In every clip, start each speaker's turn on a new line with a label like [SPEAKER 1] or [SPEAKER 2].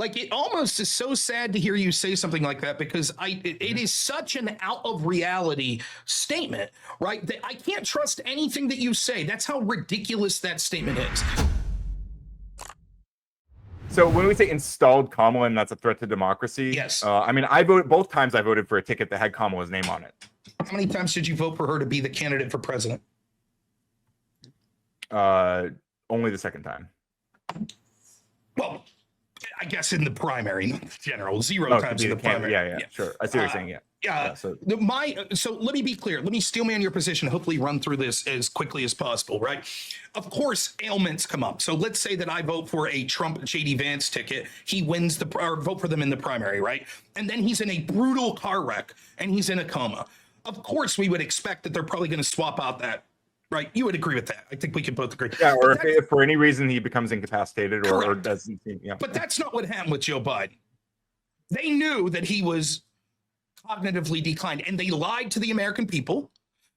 [SPEAKER 1] Like, it almost is so sad to hear you say something like that, because it is such an out of reality statement, right? That I can't trust anything that you say. That's how ridiculous that statement is.
[SPEAKER 2] So when we say installed Kamala and that's a threat to democracy,
[SPEAKER 1] yes.
[SPEAKER 2] I mean, I voted both times. I voted for a ticket that had Kamala's name on it.
[SPEAKER 1] How many times did you vote for her to be the candidate for president?
[SPEAKER 2] Only the second time.
[SPEAKER 1] Well, I guess in the primary, not the general. Zero times in the primary.
[SPEAKER 2] Yeah, sure. I see what you're saying.
[SPEAKER 1] So let me be clear. Let me steel man your position. Hopefully, run through this as quickly as possible. Right? Of course, ailments come up. So let's say that I vote for a Trump JD Vance ticket. He wins or vote for them in the primary, right? And then he's in a brutal car wreck and he's in a coma. Of course, we would expect that they're probably going to swap out that. Right, you would agree with that. I think we could both agree.
[SPEAKER 2] Yeah, or if for any reason he becomes incapacitated or doesn't seem,
[SPEAKER 1] But that's not what happened with Joe Biden. They knew that he was cognitively declined, and they lied to the American people.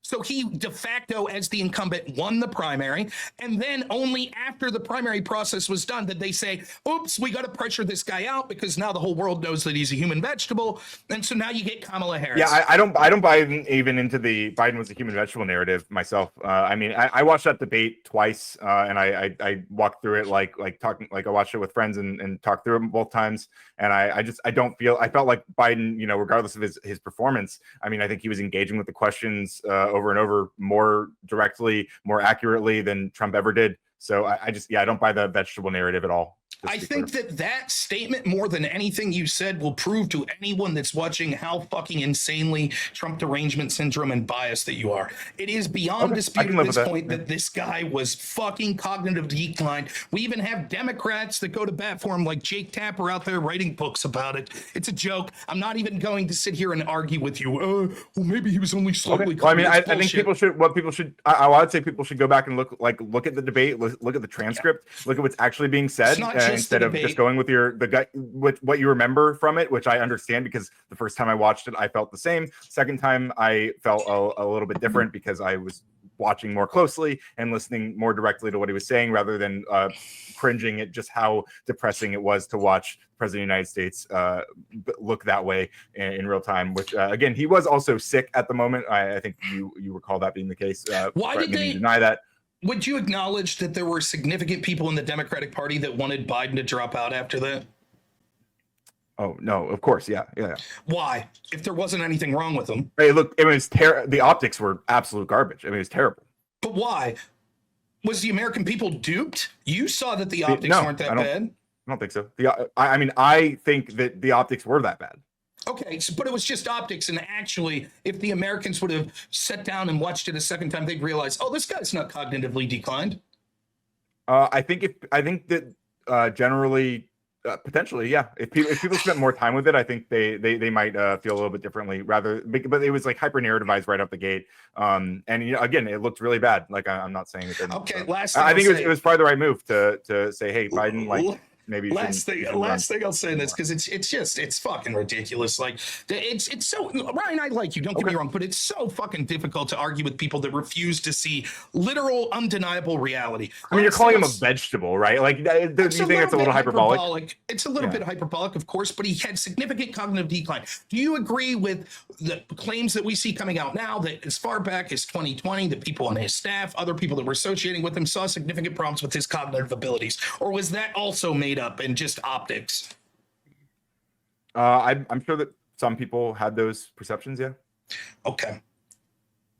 [SPEAKER 1] So he de facto, as the incumbent, won the primary. And then only after the primary process was done did they say, oops, we got to pressure this guy out because now the whole world knows that he's a human vegetable. And so now you get Kamala Harris.
[SPEAKER 2] Yeah, I don't buy even into the Biden was a human vegetable narrative myself. I mean, I watched that debate twice, and I walked through it like talking, like I watched it with friends and talked through it both times. And I felt like Biden, you know, regardless of his performance, I mean, I think he was engaging with the questions over and over more directly, more accurately than Trump ever did. So I don't buy the vegetable narrative at all.
[SPEAKER 1] I think that statement, more than anything you said, will prove to anyone that's watching how fucking insanely Trump derangement syndrome and biased that you are. It is beyond dispute at this point that this guy was fucking cognitive decline. We even have Democrats that go to bat for him, like Jake Tapper out there writing books about it. It's a joke. I'm not even going to sit here and argue with you. Well, maybe he was only slightly.
[SPEAKER 2] Well, I mean, I think people should I would say people should go back and look at the debate, look at the transcript, look at what's actually being said. Instead of just going with what you remember from it, which I understand because the first time I watched it, I felt the same. Second time, I felt a little bit different because I was watching more closely and listening more directly to what he was saying rather than cringing at just how depressing it was to watch the President of the United States look that way in real time, which again, he was also sick at the moment. I think you recall that being the case.
[SPEAKER 1] Why did they
[SPEAKER 2] deny that?
[SPEAKER 1] Would you acknowledge that there were significant people in the Democratic Party that wanted Biden to drop out after that?
[SPEAKER 2] Oh, no, of course. Yeah.
[SPEAKER 1] Why? If there wasn't anything wrong with them.
[SPEAKER 2] Hey, look, it was the optics were absolute garbage. I mean, it was terrible.
[SPEAKER 1] But why? Was the American people duped? You saw that the optics weren't that bad.
[SPEAKER 2] I don't think so. I mean, I think that the optics were that bad.
[SPEAKER 1] Okay, but it was just optics, and actually, if the Americans would have sat down and watched it a second time, they'd realize, oh, this guy's not cognitively declined.
[SPEAKER 2] I think that generally, potentially, yeah. If people spent more time with it, I think they might feel a little bit differently. But it was like hyper narrativized right out the gate. And again, it looked really bad. Like I'm not saying it didn't.
[SPEAKER 1] Okay,
[SPEAKER 2] I think it was probably the right move to say, hey, Biden, like. Maybe
[SPEAKER 1] last thing I'll say in this, because it's fucking ridiculous. Like it's so, Ryan, I like you, don't get me wrong, but it's so fucking difficult to argue with people that refuse to see literal, undeniable reality.
[SPEAKER 2] I mean, you're calling him a vegetable, right? Like, do you think it's a little hyperbolic?
[SPEAKER 1] It's a little bit hyperbolic, of course, but he had significant cognitive decline. Do you agree with the claims that we see coming out now that as far back as 2020, the people on his staff, other people that were associating with him saw significant problems with his cognitive abilities? Or was that also made up and just optics?
[SPEAKER 2] I'm sure that some people had those perceptions. Yeah.
[SPEAKER 1] Okay.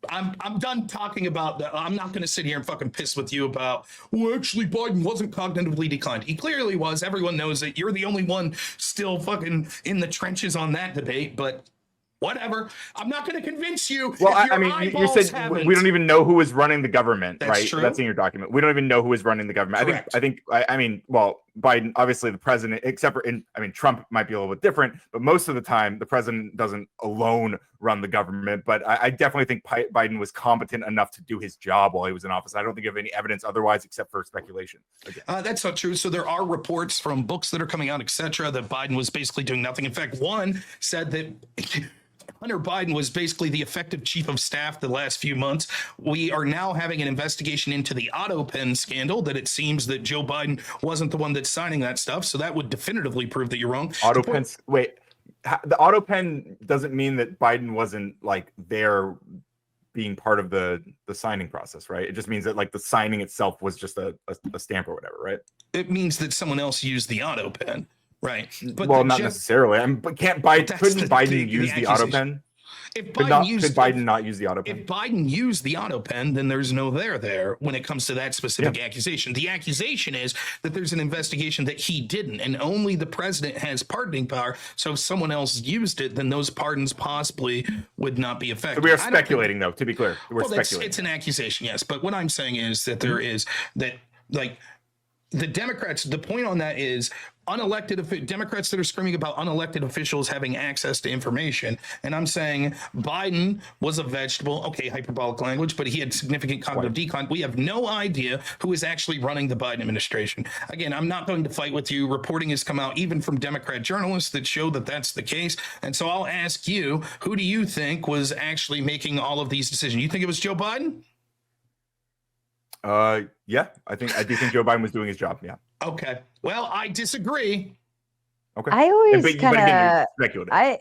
[SPEAKER 1] I'm done talking about that. I'm not going to sit here and fucking piss with you about, well, actually, Biden wasn't cognitively declined. He clearly was. Everyone knows it. You're the only one still fucking in the trenches on that debate, but whatever. I'm not going to convince you.
[SPEAKER 2] Well, I mean, you said we don't even know who was running the government, right?
[SPEAKER 1] True.
[SPEAKER 2] That's in your document. We don't even know who was running the government.
[SPEAKER 1] Correct.
[SPEAKER 2] I mean, well, Biden, obviously the president, except for Trump might be a little bit different, but most of the time the president doesn't alone run the government. But I definitely think Biden was competent enough to do his job while he was in office. I don't think you have any evidence otherwise except for speculation.
[SPEAKER 1] That's not true. So there are reports from books that are coming out, etc., that Biden was basically doing nothing. In fact, one said that Hunter Biden was basically the effective chief of staff the last few months. We are now having an investigation into the autopen scandal that it seems that Joe Biden wasn't the one that's signing that stuff. So that would definitively prove that you're wrong.
[SPEAKER 2] Autopen, wait, the autopen doesn't mean that Biden wasn't like there being part of the signing process, right? It just means that like the signing itself was just a stamp or whatever, right?
[SPEAKER 1] It means that someone else used the autopen, right?
[SPEAKER 2] But well, not necessarily. But couldn't Biden use the autopen?
[SPEAKER 1] If
[SPEAKER 2] could Biden not use the autopen?
[SPEAKER 1] If Biden used the autopen, then there's no there when it comes to that specific accusation. The accusation is that there's an investigation that he didn't, and only the president has pardoning power. So if someone else used it, then those pardons possibly would not be effective.
[SPEAKER 2] So we are speculating, though, to be clear. We're speculating.
[SPEAKER 1] It's an accusation, yes. But what I'm saying is that there is that, like, the Democrats, the point on that is unelected Democrats that are screaming about unelected officials having access to information. And I'm saying Biden was a vegetable, okay, hyperbolic language, but he had significant cognitive decline. We have no idea who is actually running the Biden administration. Again, I'm not going to fight with you. Reporting has come out even from Democrat journalists that show that that's the case. And so I'll ask you, who do you think was actually making all of these decisions? You think it was Joe Biden?
[SPEAKER 2] Yeah, I do think Joe Biden was doing his job. Yeah.
[SPEAKER 1] Okay. Well, I disagree.
[SPEAKER 3] Okay. I always kind of
[SPEAKER 2] speculative. I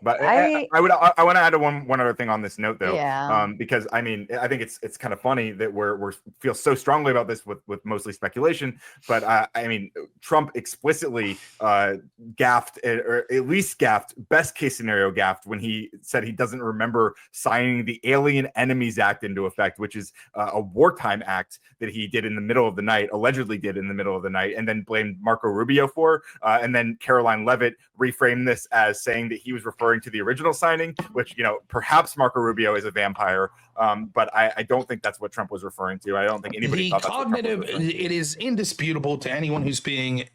[SPEAKER 2] want to add one other thing on this note though.
[SPEAKER 3] Yeah.
[SPEAKER 2] Because I mean, I think it's kind of funny that we're feel so strongly about this with mostly speculation, but I mean, Trump explicitly gaffed, or at least gaffed, best case scenario gaffed, when he said he doesn't remember signing the Alien Enemies Act into effect, which is a wartime act that he did in the middle of the night, allegedly did in the middle of the night, and then blamed Marco Rubio for, and then Caroline Leavitt reframed this as saying that he was referring to the original signing, which, you know, perhaps Marco Rubio is a vampire, but I don't think that's what Trump was referring to. I don't think anybody thought that's what Trump was referring to.
[SPEAKER 1] It is indisputable to anyone who's being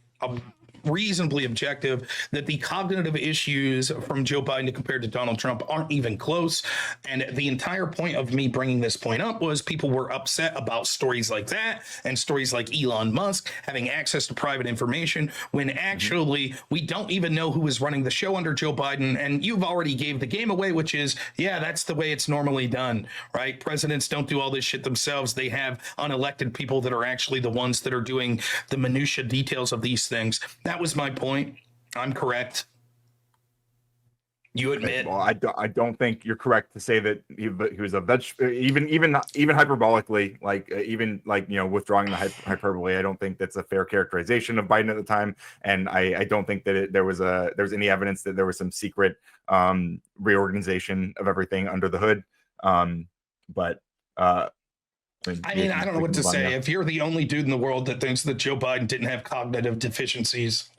[SPEAKER 1] reasonably objective that the cognitive issues from Joe Biden compared to Donald Trump aren't even close. And the entire point of me bringing this point up was people were upset about stories like that and stories like Elon Musk having access to private information when actually we don't even know who is running the show under Joe Biden. And you've already gave the game away, which is, yeah, that's the way it's normally done, right? Presidents don't do all this shit themselves. They have unelected people that are actually the ones that are doing the minutia details of these things. That was my point. I'm correct. You admit?
[SPEAKER 2] Well, I don't think you're correct to say that he was a even hyperbolically, like even like, you know, withdrawing the hyperbole. I don't think that's a fair characterization of Biden at the time, and I don't think that there was any evidence that there was some secret reorganization of everything under the hood. But I mean,
[SPEAKER 1] I don't know what to say. If you're the only dude in the world that thinks that Joe Biden didn't have cognitive deficiencies,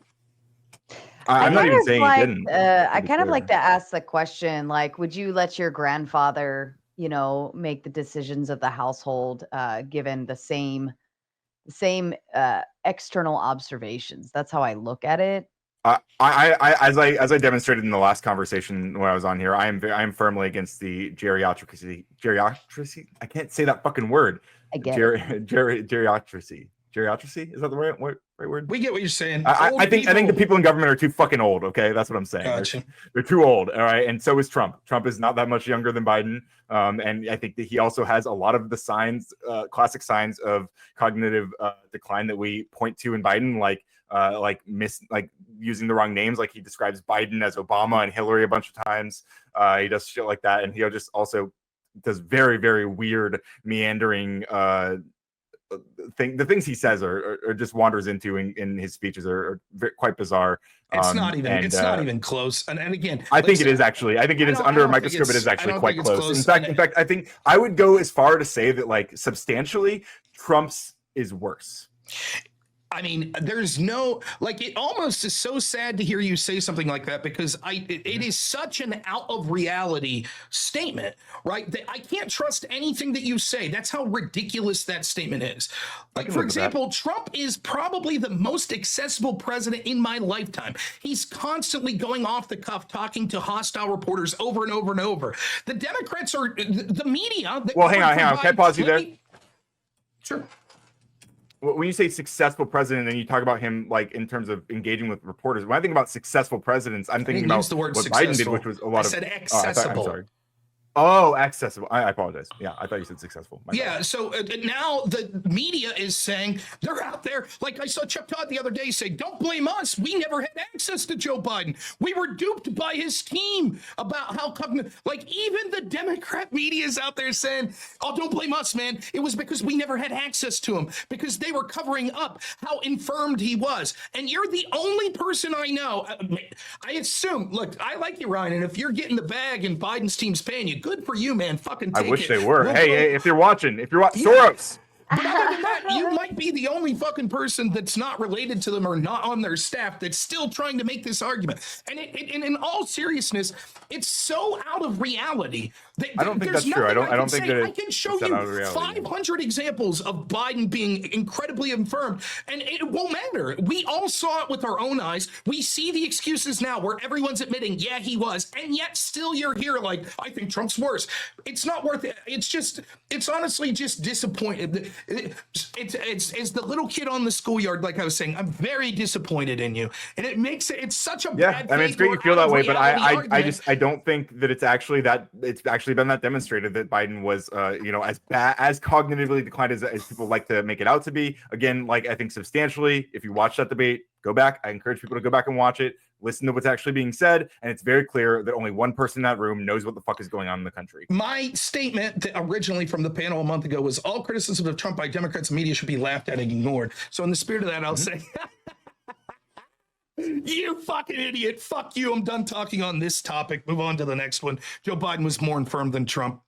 [SPEAKER 2] I'm not even saying he didn't.
[SPEAKER 3] I kind of like to ask the question, like, would you let your grandfather, you know, make the decisions of the household, given the same external observations? That's how I look at it.
[SPEAKER 2] As I demonstrated in the last conversation when I was on here, I am firmly against the geriatrocracy. I can't say that fucking word.
[SPEAKER 3] I get
[SPEAKER 2] geriatrocracy. Geriatrocy, is that the right word?
[SPEAKER 1] We get what you're saying.
[SPEAKER 2] I think the people in government are too fucking old. Okay, that's what I'm saying.
[SPEAKER 1] Gotcha.
[SPEAKER 2] They're too old. All right, and so is Trump. Trump is not that much younger than Biden, and I think that he also has a lot of the signs, classic signs of cognitive decline that we point to in Biden, like using the wrong names. Like he describes Biden as Obama and Hillary a bunch of times. He does shit like that, and he just also does very, very weird meandering the things he says are just wanders into in his speeches are quite bizarre.
[SPEAKER 1] It's not even close. And again,
[SPEAKER 2] I think it is actually. I think it is under a microscope. It is actually quite close. In fact, I think I would go as far to say that, like, substantially, Trump's is worse.
[SPEAKER 1] I mean, there's no, like, it almost is so sad to hear you say something like that, because it is such an out of reality statement, right? That I can't trust anything that you say. That's how ridiculous that statement is. Like, for example, Trump is probably the most accessible president in my lifetime. He's constantly going off the cuff, talking to hostile reporters over and over and over. The Democrats are the media.
[SPEAKER 2] Well, hang on. Can I pause you there?
[SPEAKER 1] Sure.
[SPEAKER 2] When you say successful president and you talk about him, like, in terms of engaging with reporters, when I think about successful presidents, I'm thinking about what Biden did, which was a lot of.
[SPEAKER 1] I said accessible.
[SPEAKER 2] Oh, accessible. I apologize. Yeah, I thought you said successful.
[SPEAKER 1] Yeah, so now the media is saying they're out there. Like I saw Chuck Todd the other day say, don't blame us. We never had access to Joe Biden. We were duped by his team about how like even the Democrat media is out there saying, oh, don't blame us, man. It was because we never had access to him because they were covering up how infirmed he was. And you're the only person I know. I assume, look, I like you, Ryan. And if you're getting the bag and Biden's team's paying you, good for you, man. Fucking take it.
[SPEAKER 2] I wish they were. Hey, if you're watching, Soros.
[SPEAKER 1] But other than that, you might be the only fucking person that's not related to them or not on their staff that's still trying to make this argument. And in all seriousness, it's so out of reality.
[SPEAKER 2] I don't think that's true. I don't think that
[SPEAKER 1] I can show you 500 examples of Biden being incredibly infirmed, and it won't matter. We all saw it with our own eyes. We see the excuses now where everyone's admitting, yeah, he was, and yet still you're here like, I think Trump's worse. It's not worth it. It's honestly just disappointing. It's the little kid on the schoolyard, like I was saying. I'm very disappointed in you, and it's such a bad.
[SPEAKER 2] I mean, it's great you feel that way, but I don't think that it's actually been that demonstrated that Biden was as cognitively declined as people like to make it out to be. Again, like I think substantially, if you watch that debate, go back. I encourage people to go back and watch it. Listen to what's actually being said, and it's very clear that only one person in that room knows what the fuck is going on in the country. My
[SPEAKER 1] statement originally from the panel a month ago was all criticism of Trump by Democrats and media should be laughed at and ignored. So in the spirit of that, I'll say, you fucking idiot. Fuck you. I'm done talking on this topic. Move on to the next one. Joe Biden was more infirm than Trump.